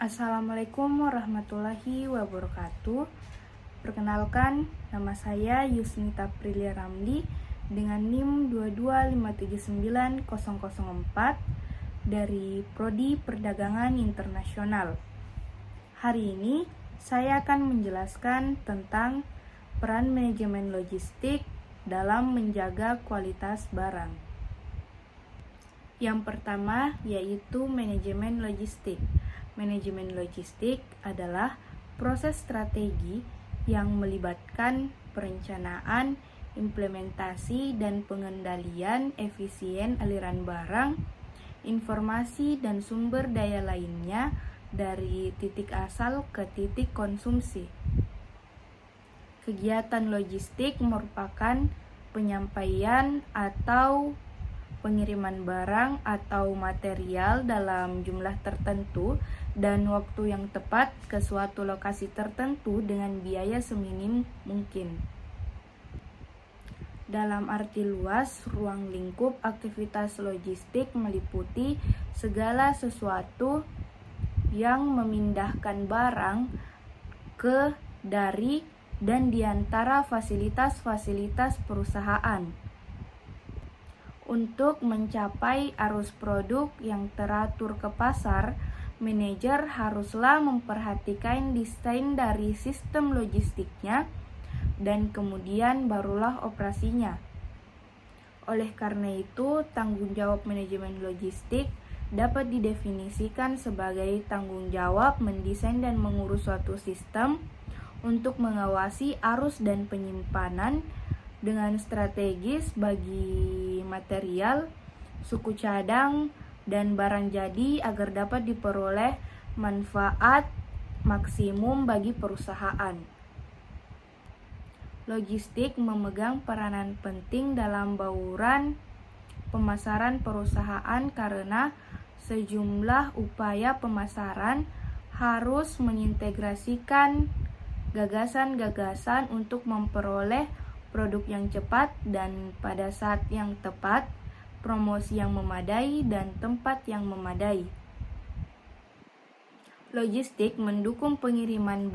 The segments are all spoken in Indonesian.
Assalamualaikum warahmatullahi wabarakatuh. Perkenalkan, nama saya Yusnita Prilia Ramli dengan NIM 225790004 dari Prodi Perdagangan Internasional. Hari ini saya akan menjelaskan tentang peran manajemen logistik dalam menjaga kualitas barang. Yang pertama yaitu manajemen logistik. Manajemen logistik adalah proses strategi yang melibatkan perencanaan, implementasi, dan pengendalian efisien aliran barang, informasi, dan sumber daya lainnya dari titik asal ke titik konsumsi. Kegiatan logistik merupakan penyampaian atau pengiriman barang atau material dalam jumlah tertentu dan waktu yang tepat ke suatu lokasi tertentu dengan biaya seminim mungkin. Dalam arti luas, ruang lingkup aktivitas logistik meliputi segala sesuatu yang memindahkan barang ke, dari, dan di antara fasilitas-fasilitas perusahaan. Untuk mencapai arus produk yang teratur ke pasar, manajer haruslah memperhatikan desain dari sistem logistiknya dan kemudian barulah operasinya. Oleh karena itu, tanggung jawab manajemen logistik dapat didefinisikan sebagai tanggung jawab mendesain dan mengurus suatu sistem untuk mengawasi arus dan penyimpanan dengan strategis bagi material, suku cadang, dan barang jadi agar dapat diperoleh manfaat maksimum bagi perusahaan. Logistik memegang peranan penting dalam bauran pemasaran perusahaan karena sejumlah upaya pemasaran harus mengintegrasikan gagasan-gagasan untuk memperoleh produk yang cepat dan pada saat yang tepat, promosi yang memadai, dan tempat yang memadai. Logistik mendukung pengiriman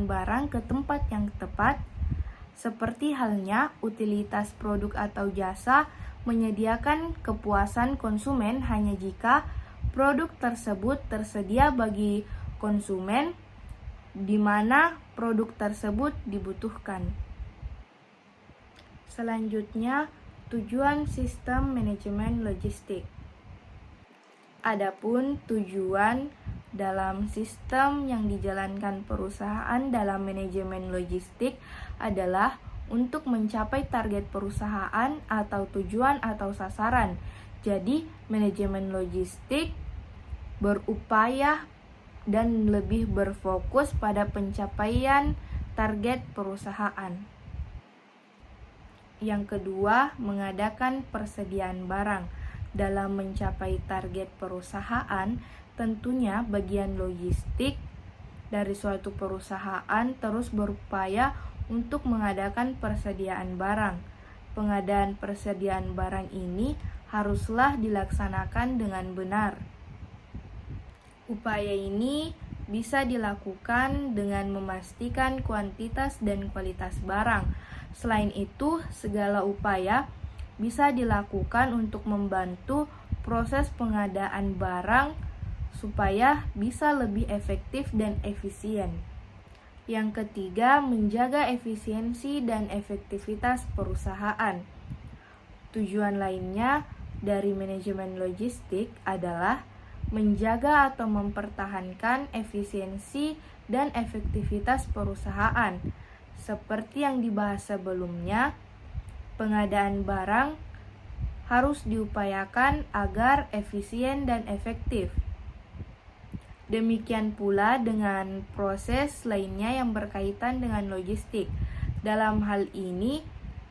barang ke tempat yang tepat, seperti halnya utilitas produk atau jasa menyediakan kepuasan konsumen hanya jika produk tersebut tersedia bagi konsumen di mana produk tersebut dibutuhkan. Selanjutnya, tujuan sistem manajemen logistik. Adapun tujuan dalam sistem yang dijalankan perusahaan dalam manajemen logistik adalah untuk mencapai target perusahaan atau tujuan atau sasaran. Jadi, manajemen logistik berupaya dan lebih berfokus pada pencapaian target perusahaan. Yang kedua, mengadakan persediaan barang. Dalam mencapai target perusahaan, tentunya bagian logistik dari suatu perusahaan terus berupaya untuk mengadakan persediaan barang. Pengadaan persediaan barang ini haruslah dilaksanakan dengan benar. Upaya ini bisa dilakukan dengan memastikan kuantitas dan kualitas barang. Selain itu, segala upaya bisa dilakukan untuk membantu proses pengadaan barang supaya bisa lebih efektif dan efisien. Yang ketiga, menjaga efisiensi dan efektivitas perusahaan. Tujuan lainnya dari manajemen logistik adalah menjaga atau mempertahankan efisiensi dan efektivitas perusahaan. Seperti yang dibahas sebelumnya, pengadaan barang harus diupayakan agar efisien dan efektif. Demikian pula dengan proses lainnya yang berkaitan dengan logistik. Dalam hal ini,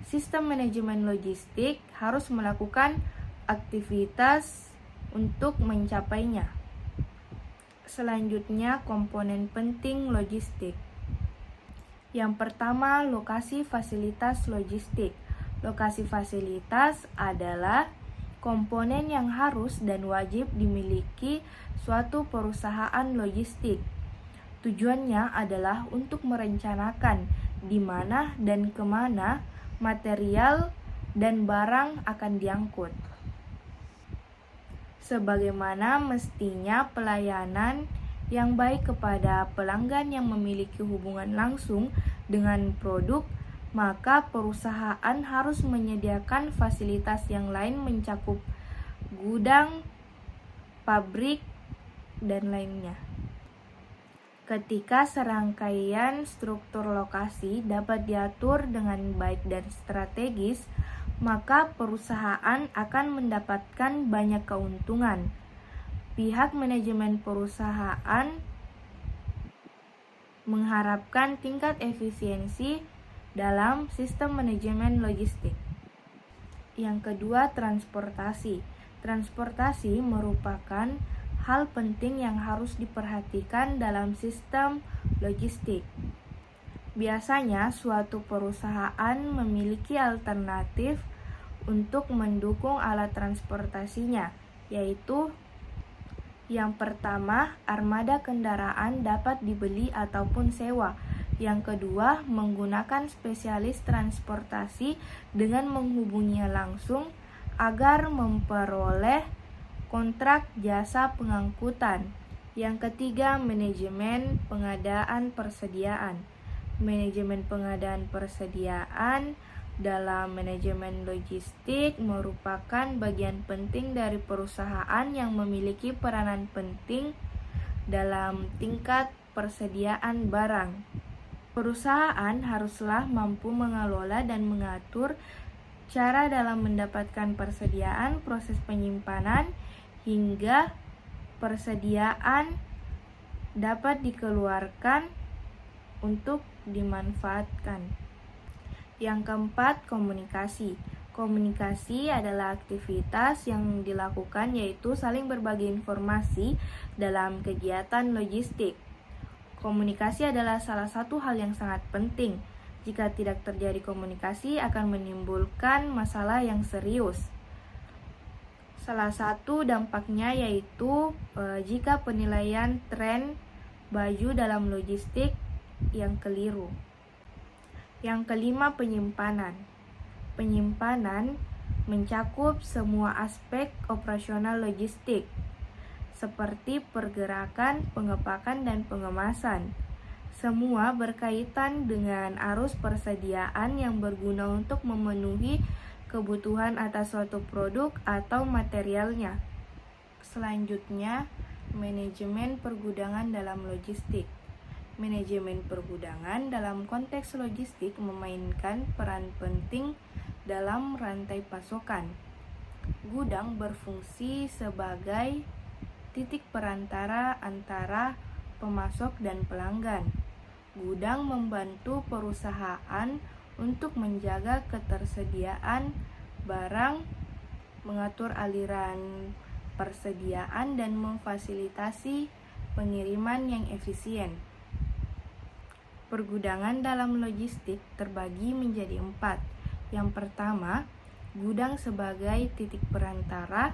sistem manajemen logistik harus melakukan aktivitas untuk mencapainya. Selanjutnya, komponen penting logistik. Yang pertama, lokasi fasilitas logistik. Lokasi fasilitas adalah komponen yang harus dan wajib dimiliki suatu perusahaan logistik. Tujuannya adalah untuk merencanakan di mana dan kemana material dan barang akan diangkut. Sebagaimana mestinya pelayanan yang baik kepada pelanggan yang memiliki hubungan langsung dengan produk, maka perusahaan harus menyediakan fasilitas yang lain mencakup gudang, pabrik, dan lainnya. Ketika serangkaian struktur lokasi dapat diatur dengan baik dan strategis, maka perusahaan akan mendapatkan banyak keuntungan. Pihak manajemen perusahaan mengharapkan tingkat efisiensi dalam sistem manajemen logistik. Yang kedua, transportasi. Transportasi merupakan hal penting yang harus diperhatikan dalam sistem logistik. Biasanya, suatu perusahaan memiliki alternatif untuk mendukung alat transportasinya, yaitu yang pertama, armada kendaraan dapat dibeli ataupun sewa. Yang kedua, menggunakan spesialis transportasi dengan menghubunginya langsung agar memperoleh kontrak jasa pengangkutan. Yang ketiga, manajemen pengadaan persediaan. Manajemen pengadaan persediaan dalam manajemen logistik merupakan bagian penting dari perusahaan yang memiliki peranan penting dalam tingkat persediaan barang. Perusahaan haruslah mampu mengelola dan mengatur cara dalam mendapatkan persediaan, proses penyimpanan, hingga persediaan dapat dikeluarkan untuk dimanfaatkan. Yang keempat, komunikasi. Komunikasi adalah aktivitas yang dilakukan yaitu saling berbagi informasi dalam kegiatan logistik. Komunikasi adalah salah satu hal yang sangat penting. Jika tidak terjadi komunikasi akan menimbulkan masalah yang serius. Salah satu dampaknya yaitu jika penilaian tren baju dalam logistik yang keliru. Yang kelima, penyimpanan. Penyimpanan mencakup semua aspek operasional logistik, seperti pergerakan, pengepakan, dan pengemasan. Semua berkaitan dengan arus persediaan yang berguna untuk memenuhi kebutuhan atas suatu produk atau materialnya. Selanjutnya, manajemen pergudangan dalam logistik. Manajemen pergudangan dalam konteks logistik memainkan peran penting dalam rantai pasokan. Gudang berfungsi sebagai titik perantara antara pemasok dan pelanggan. Gudang membantu perusahaan untuk menjaga ketersediaan barang, mengatur aliran persediaan, dan memfasilitasi pengiriman yang efisien. Pergudangan dalam logistik terbagi menjadi 4. Yang pertama, gudang sebagai titik perantara.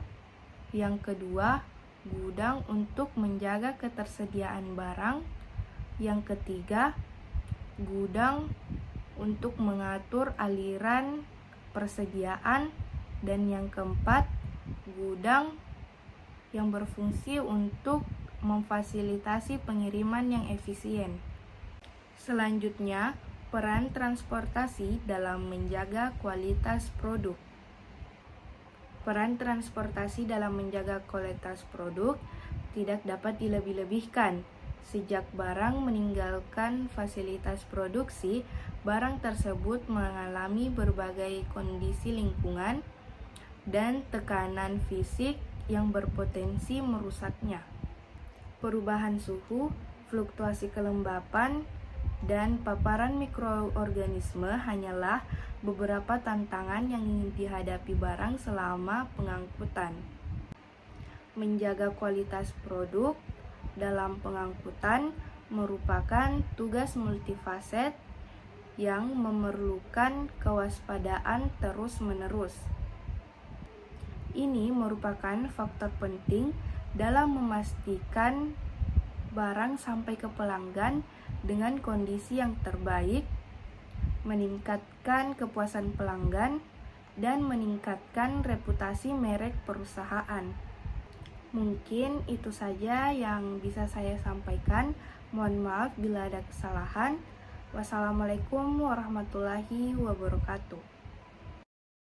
Yang kedua, gudang untuk menjaga ketersediaan barang. Yang ketiga, gudang untuk mengatur aliran persediaan. Dan yang keempat, gudang yang berfungsi untuk memfasilitasi pengiriman yang efisien. Selanjutnya, peran transportasi dalam menjaga kualitas produk. Peran transportasi dalam menjaga kualitas produk tidak dapat dilebih-lebihkan. Sejak barang meninggalkan fasilitas produksi, barang tersebut mengalami berbagai kondisi lingkungan dan tekanan fisik yang berpotensi merusaknya. Perubahan suhu, fluktuasi kelembapan, dan paparan mikroorganisme hanyalah beberapa tantangan yang dihadapi barang selama pengangkutan. Menjaga kualitas produk dalam pengangkutan merupakan tugas multifaset yang memerlukan kewaspadaan terus-menerus. Ini merupakan faktor penting dalam memastikan barang sampai ke pelanggan dengan kondisi yang terbaik, meningkatkan kepuasan pelanggan, dan meningkatkan reputasi merek perusahaan. Mungkin itu saja yang bisa saya sampaikan. Mohon maaf bila ada kesalahan. Wassalamualaikum warahmatullahi wabarakatuh.